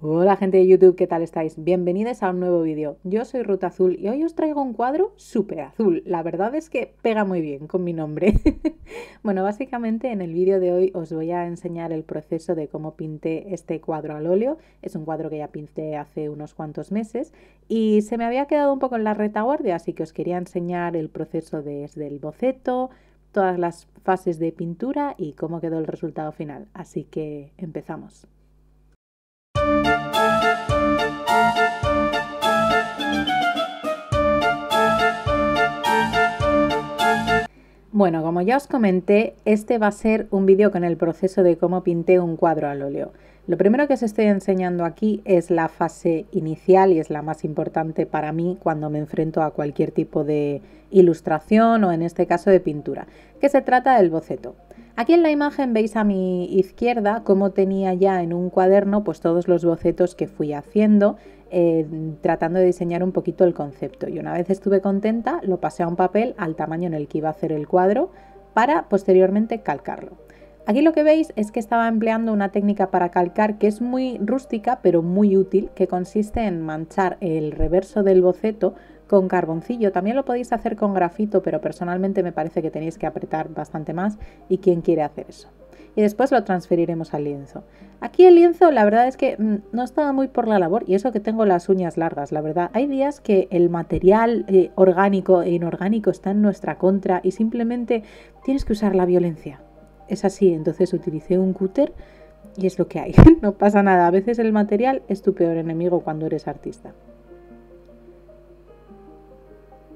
Hola gente de YouTube, ¿qué tal estáis? Bienvenidos a un nuevo vídeo. Yo soy Ruta Azul y hoy os traigo un cuadro súper azul. La verdad es que pega muy bien con mi nombre. Bueno, básicamente en el vídeo de hoy os voy a enseñar el proceso de cómo pinté este cuadro al óleo. Es un cuadro que ya pinté hace unos cuantos meses y se me había quedado un poco en la retaguardia, así que os quería enseñar el proceso desde el boceto, todas las fases de pintura y cómo quedó el resultado final. Así que empezamos. Bueno, como ya os comenté, este va a ser un vídeo con el proceso de cómo pinté un cuadro al óleo. Lo primero que os estoy enseñando aquí es la fase inicial y es la más importante para mí cuando me enfrento a cualquier tipo de ilustración o en este caso de pintura, que se trata del boceto. Aquí en la imagen veis a mi izquierda cómo tenía ya en un cuaderno pues todos los bocetos que fui haciendo, tratando de diseñar un poquito el concepto, y una vez estuve contenta lo pasé a un papel al tamaño en el que iba a hacer el cuadro para posteriormente calcarlo. Aquí lo que veis es que estaba empleando una técnica para calcar que es muy rústica pero muy útil, que consiste en manchar el reverso del boceto con carboncillo. También lo podéis hacer con grafito, pero personalmente me parece que tenéis que apretar bastante más, y quién quiere hacer eso. Y después lo transferiremos al lienzo. Aquí el lienzo la verdad es que no estaba muy por la labor, y eso que tengo las uñas largas, la verdad. Hay días que el material orgánico e inorgánico está en nuestra contra y simplemente tienes que usar la violencia. Es así, entonces utilicé un cúter y es lo que hay. No pasa nada, a veces el material es tu peor enemigo cuando eres artista.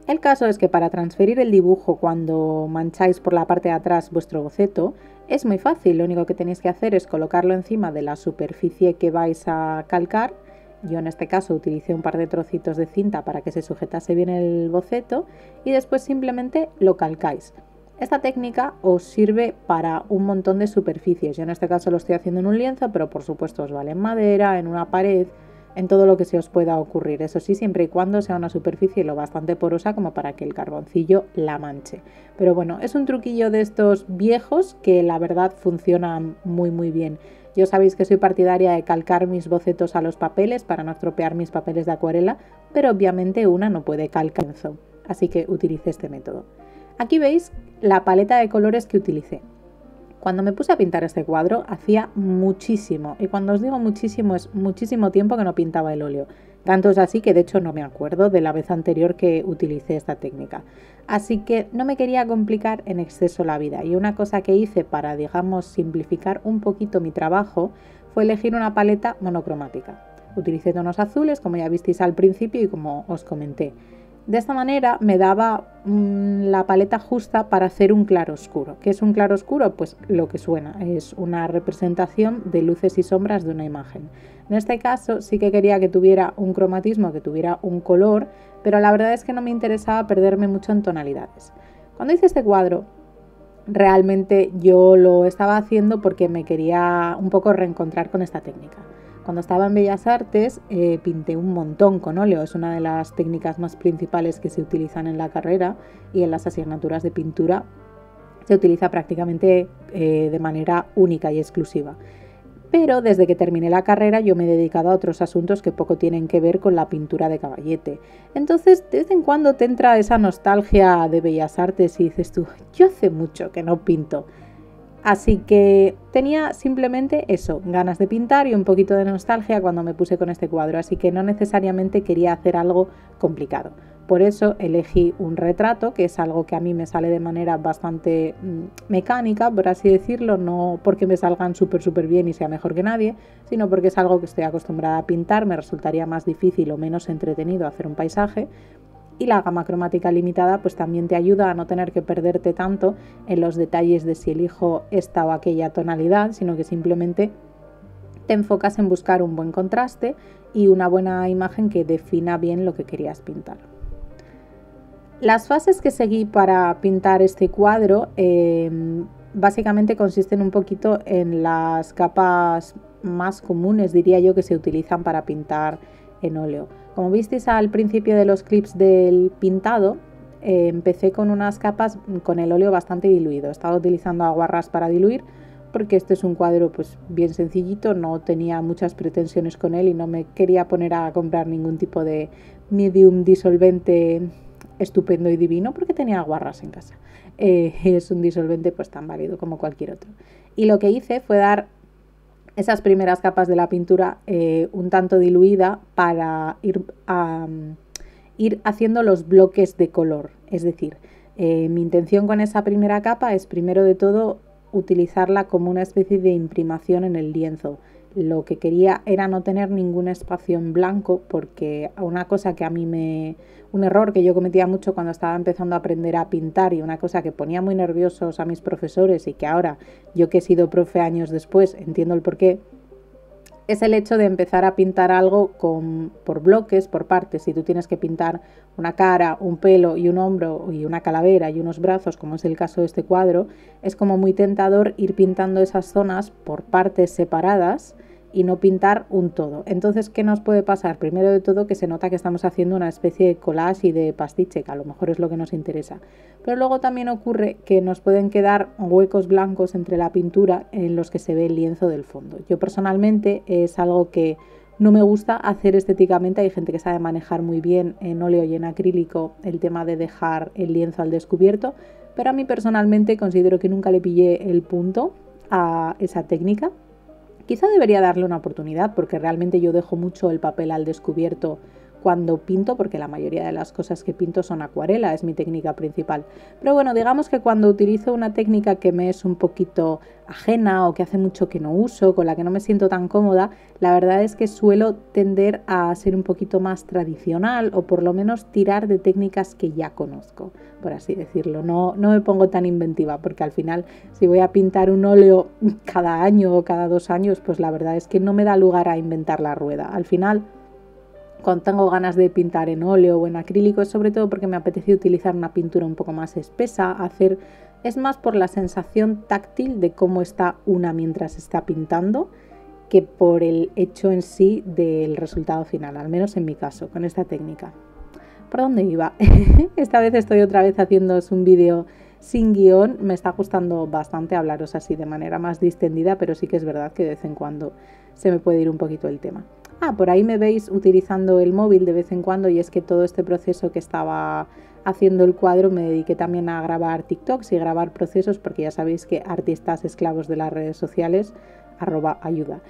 El caso es que para transferir el dibujo cuando mancháis por la parte de atrás vuestro boceto es muy fácil. Lo único que tenéis que hacer es colocarlo encima de la superficie que vais a calcar. Yo en este caso utilicé un par de trocitos de cinta para que se sujetase bien el boceto y después simplemente lo calcáis. Esta técnica os sirve para un montón de superficies. Yo en este caso lo estoy haciendo en un lienzo, pero por supuesto os vale en madera, en una pared, en todo lo que se os pueda ocurrir. Eso sí, siempre y cuando sea una superficie lo bastante porosa como para que el carboncillo la manche. Pero bueno, es un truquillo de estos viejos que la verdad funciona muy bien. Yo sabéis que soy partidaria de calcar mis bocetos a los papeles para no estropear mis papeles de acuarela, pero obviamente una no puede calcar, así que utilicé este método. Aquí veis la paleta de colores que utilicé. Cuando me puse a pintar este cuadro hacía muchísimo, y cuando os digo muchísimo es muchísimo tiempo que no pintaba el óleo. Tanto es así que de hecho no me acuerdo de la vez anterior que utilicé esta técnica. Así que no me quería complicar en exceso la vida, y una cosa que hice para, digamos, simplificar un poquito mi trabajo fue elegir una paleta monocromática. Utilicé tonos azules, como ya visteis al principio y como os comenté. De esta manera me daba la paleta justa para hacer un claroscuro. ¿Qué es un claroscuro? Pues lo que suena, es una representación de luces y sombras de una imagen. En este caso sí que quería que tuviera un cromatismo, que tuviera un color, pero la verdad es que no me interesaba perderme mucho en tonalidades. Cuando hice este cuadro, realmente yo lo estaba haciendo porque me quería un poco reencontrar con esta técnica. Cuando estaba en Bellas Artes pinté un montón con óleo, es una de las técnicas más principales que se utilizan en la carrera, y en las asignaturas de pintura se utiliza prácticamente de manera única y exclusiva. Pero desde que terminé la carrera yo me he dedicado a otros asuntos que poco tienen que ver con la pintura de caballete. Entonces de vez en cuando te entra esa nostalgia de Bellas Artes y dices tú, yo hace mucho que no pinto. Así que tenía simplemente eso, ganas de pintar y un poquito de nostalgia cuando me puse con este cuadro, así que no necesariamente quería hacer algo complicado. Por eso elegí un retrato, que es algo que a mí me sale de manera bastante mecánica, por así decirlo, no porque me salgan súper bien y sea mejor que nadie, sino porque es algo que estoy acostumbrada a pintar, me resultaría más difícil o menos entretenido hacer un paisaje. Y la gama cromática limitada pues también te ayuda a no tener que perderte tanto en los detalles de si elijo esta o aquella tonalidad, sino que simplemente te enfocas en buscar un buen contraste y una buena imagen que defina bien lo que querías pintar. Las fases que seguí para pintar este cuadro básicamente consisten un poquito en las capas más comunes, diría yo, que se utilizan para pintar en óleo. Como visteis al principio de los clips del pintado, empecé con unas capas con el óleo bastante diluido. Estaba utilizando aguarrás para diluir, porque este es un cuadro pues bien sencillito, no tenía muchas pretensiones con él y no me quería poner a comprar ningún tipo de medium disolvente estupendo y divino porque tenía guarras en casa. Es un disolvente pues tan válido como cualquier otro. Y lo que hice fue dar esas primeras capas de la pintura un tanto diluida para ir haciendo los bloques de color. Es decir, mi intención con esa primera capa es primero de todo utilizarla como una especie de imprimación en el lienzo. Lo que quería era no tener ningún espacio en blanco, porque una cosa que a mí un error que yo cometía mucho cuando estaba empezando a aprender a pintar y una cosa que ponía muy nerviosos a mis profesores y que ahora yo que he sido profe años después entiendo el porqué, es el hecho de empezar a pintar algo por bloques, por partes. Si tú tienes que pintar una cara, un pelo y un hombro y una calavera y unos brazos, como es el caso de este cuadro, es como muy tentador ir pintando esas zonas por partes separadas y no pintar un todo. Entonces, ¿qué nos puede pasar? Primero de todo, que se nota que estamos haciendo una especie de collage y de pastiche, que a lo mejor es lo que nos interesa. Pero luego también ocurre que nos pueden quedar huecos blancos entre la pintura en los que se ve el lienzo del fondo. Yo personalmente es algo que no me gusta hacer estéticamente. Hay gente que sabe manejar muy bien en óleo y en acrílico el tema de dejar el lienzo al descubierto, pero a mí personalmente considero que nunca le pillé el punto a esa técnica. Quizá debería darle una oportunidad porque realmente yo dejo mucho el papel al descubierto cuando pinto, porque la mayoría de las cosas que pinto son acuarela, es mi técnica principal. Pero bueno, digamos que cuando utilizo una técnica que me es un poquito ajena o que hace mucho que no uso, con la que no me siento tan cómoda, la verdad es que suelo tender a ser un poquito más tradicional o por lo menos tirar de técnicas que ya conozco, por así decirlo. No me pongo tan inventiva porque al final si voy a pintar un óleo cada año o cada 2 años, pues la verdad es que no me da lugar a inventar la rueda. Al final, cuando tengo ganas de pintar en óleo o en acrílico, es sobre todo porque me apetece utilizar una pintura un poco más espesa, es más por la sensación táctil de cómo está una mientras está pintando que por el hecho en sí del resultado final, al menos en mi caso, con esta técnica. ¿Por dónde iba? Esta vez estoy otra vez haciéndoos un vídeo sin guión. Me está gustando bastante hablaros así de manera más distendida, pero sí que es verdad que de vez en cuando se me puede ir un poquito el tema. Por ahí me veis utilizando el móvil de vez en cuando, y es que todo este proceso que estaba haciendo el cuadro me dediqué también a grabar TikToks y grabar procesos, porque ya sabéis que artistas esclavos de las redes sociales, @ayuda.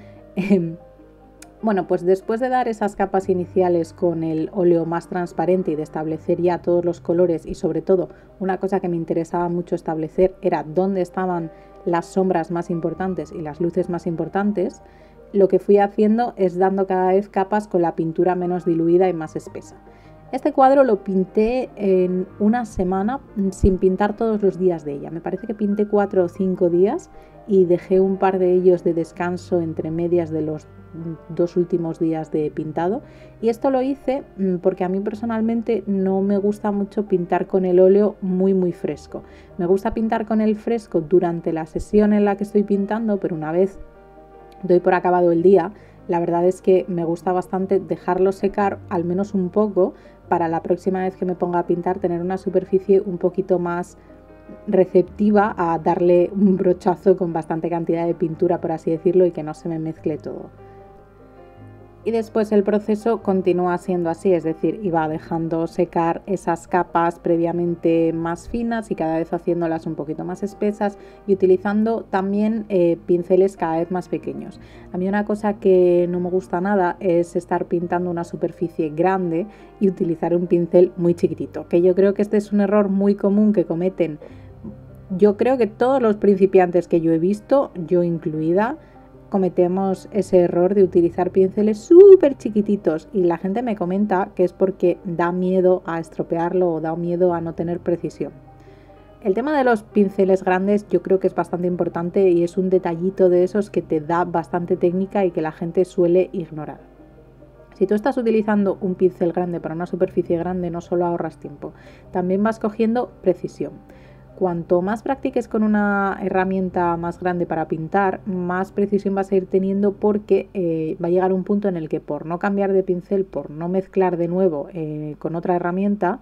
Bueno, pues después de dar esas capas iniciales con el óleo más transparente y de establecer ya todos los colores y sobre todo una cosa que me interesaba mucho establecer era dónde estaban las sombras más importantes y las luces más importantes, lo que fui haciendo es dando cada vez capas con la pintura menos diluida y más espesa. Este cuadro lo pinté en una semana sin pintar todos los días de ella. Me parece que pinté 4 o 5 días y dejé un par de ellos de descanso entre medias de los 2 últimos días de pintado. Y esto lo hice porque a mí personalmente no me gusta mucho pintar con el óleo muy fresco. Me gusta pintar con el fresco durante la sesión en la que estoy pintando, pero una vez doy por acabado el día, la verdad es que me gusta bastante dejarlo secar al menos un poco para la próxima vez que me ponga a pintar tener una superficie un poquito más receptiva a darle un brochazo con bastante cantidad de pintura, por así decirlo, y que no se me mezcle todo. Y después el proceso continúa siendo así, es decir, iba dejando secar esas capas previamente más finas y cada vez haciéndolas un poquito más espesas y utilizando también pinceles cada vez más pequeños. A mí una cosa que no me gusta nada es estar pintando una superficie grande y utilizar un pincel muy chiquitito, que yo creo que este es un error muy común que cometen, yo creo que todos los principiantes que yo he visto, yo incluida, cometemos ese error de utilizar pinceles súper chiquititos y la gente me comenta que es porque da miedo a estropearlo o da miedo a no tener precisión. El tema de los pinceles grandes yo creo que es bastante importante y es un detallito de esos que te da bastante técnica y que la gente suele ignorar. Si tú estás utilizando un pincel grande para una superficie grande, no solo ahorras tiempo, también vas cogiendo precisión. Cuanto más practiques con una herramienta más grande para pintar, más precisión vas a ir teniendo porque va a llegar un punto en el que por no cambiar de pincel, por no mezclar de nuevo con otra herramienta,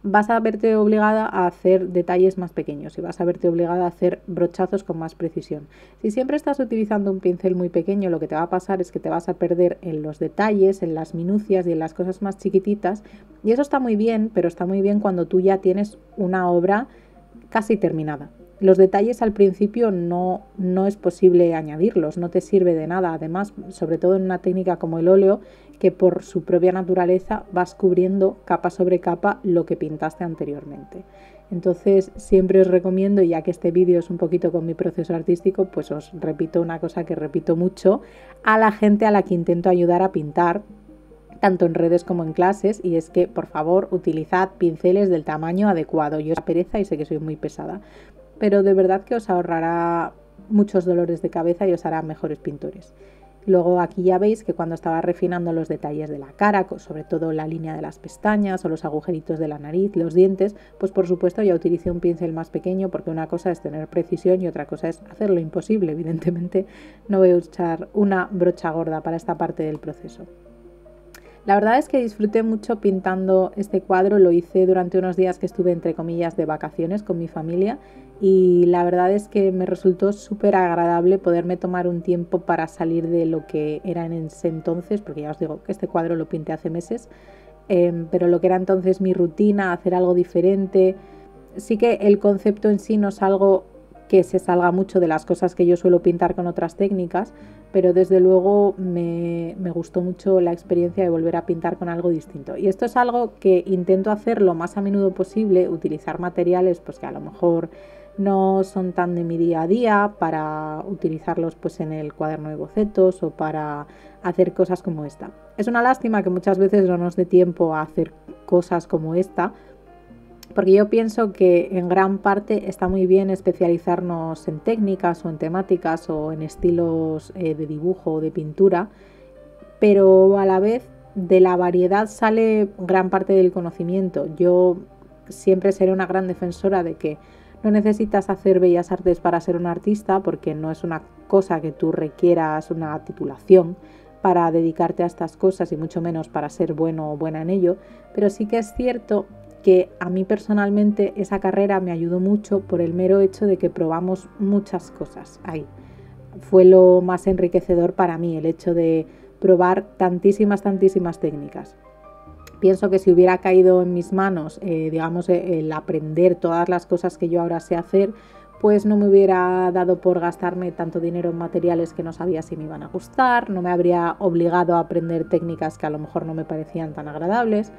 vas a verte obligada a hacer detalles más pequeños y vas a verte obligada a hacer brochazos con más precisión. Si siempre estás utilizando un pincel muy pequeño, lo que te va a pasar es que te vas a perder en los detalles, en las minucias y en las cosas más chiquititas, y eso está muy bien, pero está muy bien cuando tú ya tienes una obra casi terminada. Los detalles al principio no es posible añadirlos, no te sirve de nada. Además, sobre todo en una técnica como el óleo, que por su propia naturaleza vas cubriendo capa sobre capa lo que pintaste anteriormente. Entonces siempre os recomiendo, ya que este vídeo es un poquito con mi proceso artístico, pues os repito una cosa que repito mucho a la gente a la que intento ayudar a pintar, tanto en redes como en clases, y es que por favor utilizad pinceles del tamaño adecuado. Yo soy pereza y sé que soy muy pesada, pero de verdad que os ahorrará muchos dolores de cabeza y os hará mejores pintores. Luego aquí ya veis que cuando estaba refinando los detalles de la cara, sobre todo la línea de las pestañas o los agujeritos de la nariz, los dientes, pues por supuesto ya utilicé un pincel más pequeño, porque una cosa es tener precisión y otra cosa es hacer lo imposible. Evidentemente no voy a usar una brocha gorda para esta parte del proceso. La verdad es que disfruté mucho pintando este cuadro, lo hice durante unos días que estuve entre comillas de vacaciones con mi familia, y la verdad es que me resultó súper agradable poderme tomar un tiempo para salir de lo que era en ese entonces, porque ya os digo que este cuadro lo pinté hace meses, pero lo que era entonces mi rutina, hacer algo diferente. Sí que el concepto en sí no es algo que se salga mucho de las cosas que yo suelo pintar con otras técnicas, pero desde luego me gustó mucho la experiencia de volver a pintar con algo distinto. Y esto es algo que intento hacer lo más a menudo posible, utilizar materiales pues que a lo mejor no son tan de mi día a día, para utilizarlos pues en el cuaderno de bocetos o para hacer cosas como esta. Es una lástima que muchas veces no nos dé tiempo a hacer cosas como esta, porque yo pienso que en gran parte está muy bien especializarnos en técnicas o en temáticas o en estilos de dibujo o de pintura, pero a la vez de la variedad sale gran parte del conocimiento. Yo siempre seré una gran defensora de que no necesitas hacer bellas artes para ser un artista, porque no es una cosa que tú requieras una titulación para dedicarte a estas cosas y mucho menos para ser bueno o buena en ello, pero sí que es cierto que a mí personalmente esa carrera me ayudó mucho por el mero hecho de que probamos muchas cosas ahí. Fue lo más enriquecedor para mí, el hecho de probar tantísimas técnicas. Pienso que si hubiera caído en mis manos, digamos, el aprender todas las cosas que yo ahora sé hacer, pues no me hubiera dado por gastarme tanto dinero en materiales que no sabía si me iban a gustar, no me habría obligado a aprender técnicas que a lo mejor no me parecían tan agradables.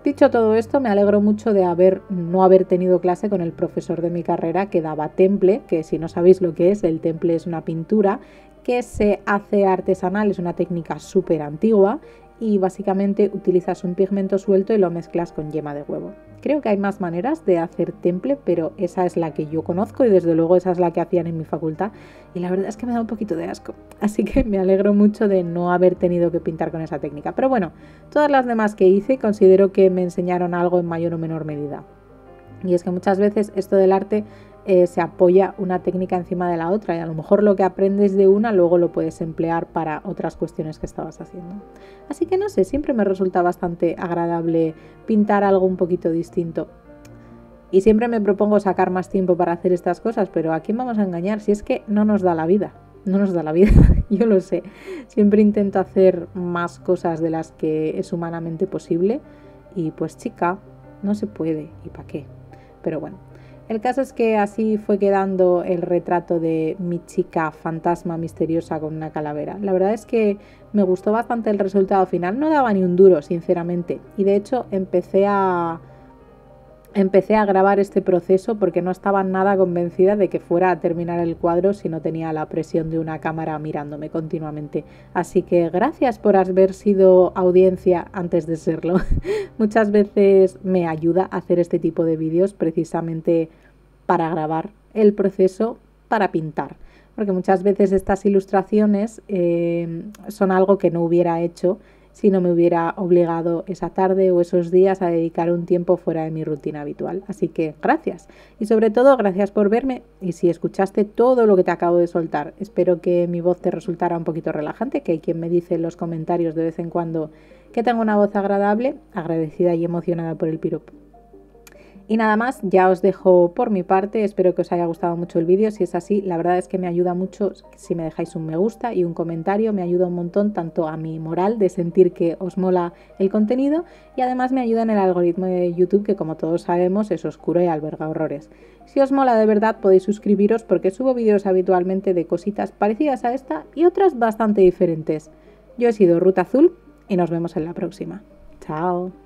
Dicho todo esto, me alegro mucho de no haber tenido clase con el profesor de mi carrera que daba temple, que si no sabéis lo que es, el temple es una pintura que se hace artesanal, es una técnica súper antigua y básicamente utilizas un pigmento suelto y lo mezclas con yema de huevo. Creo que hay más maneras de hacer temple, pero esa es la que yo conozco y desde luego esa es la que hacían en mi facultad y la verdad es que me da un poquito de asco, así que me alegro mucho de no haber tenido que pintar con esa técnica. Pero bueno, todas las demás que hice considero que me enseñaron algo en mayor o menor medida, y es que muchas veces esto del arte se apoya una técnica encima de la otra y a lo mejor lo que aprendes de una luego lo puedes emplear para otras cuestiones que estabas haciendo. Así que no sé, siempre me resulta bastante agradable pintar algo un poquito distinto. Y siempre me propongo sacar más tiempo para hacer estas cosas, pero ¿a quién vamos a engañar? Si es que no nos da la vida, no nos da la vida, yo lo sé. Siempre intento hacer más cosas de las que es humanamente posible y pues chica, no se puede, ¿y para qué? Pero bueno. El caso es que así fue quedando el retrato de mi chica fantasma misteriosa con una calavera. La verdad es que me gustó bastante el resultado final, no daba ni un duro, sinceramente. Y de hecho empecé a grabar este proceso porque no estaba nada convencida de que fuera a terminar el cuadro si no tenía la presión de una cámara mirándome continuamente. Así que gracias por haber sido audiencia antes de serlo. Muchas veces me ayuda a hacer este tipo de vídeos precisamente para grabar el proceso para pintar. Porque muchas veces estas ilustraciones son algo que no hubiera hecho si no me hubiera obligado esa tarde o esos días a dedicar un tiempo fuera de mi rutina habitual. Así que gracias. Y sobre todo, gracias por verme y si escuchaste todo lo que te acabo de soltar. Espero que mi voz te resultara un poquito relajante, que hay quien me dice en los comentarios de vez en cuando que tengo una voz agradable, agradecida y emocionada por el piropo. Y nada más, ya os dejo por mi parte, espero que os haya gustado mucho el vídeo, si es así, la verdad es que me ayuda mucho si me dejáis un me gusta y un comentario, me ayuda un montón tanto a mi moral de sentir que os mola el contenido y además me ayuda en el algoritmo de YouTube que como todos sabemos es oscuro y alberga horrores. Si os mola de verdad podéis suscribiros porque subo vídeos habitualmente de cositas parecidas a esta y otras bastante diferentes. Yo he sido Ruth Azul y nos vemos en la próxima. Chao.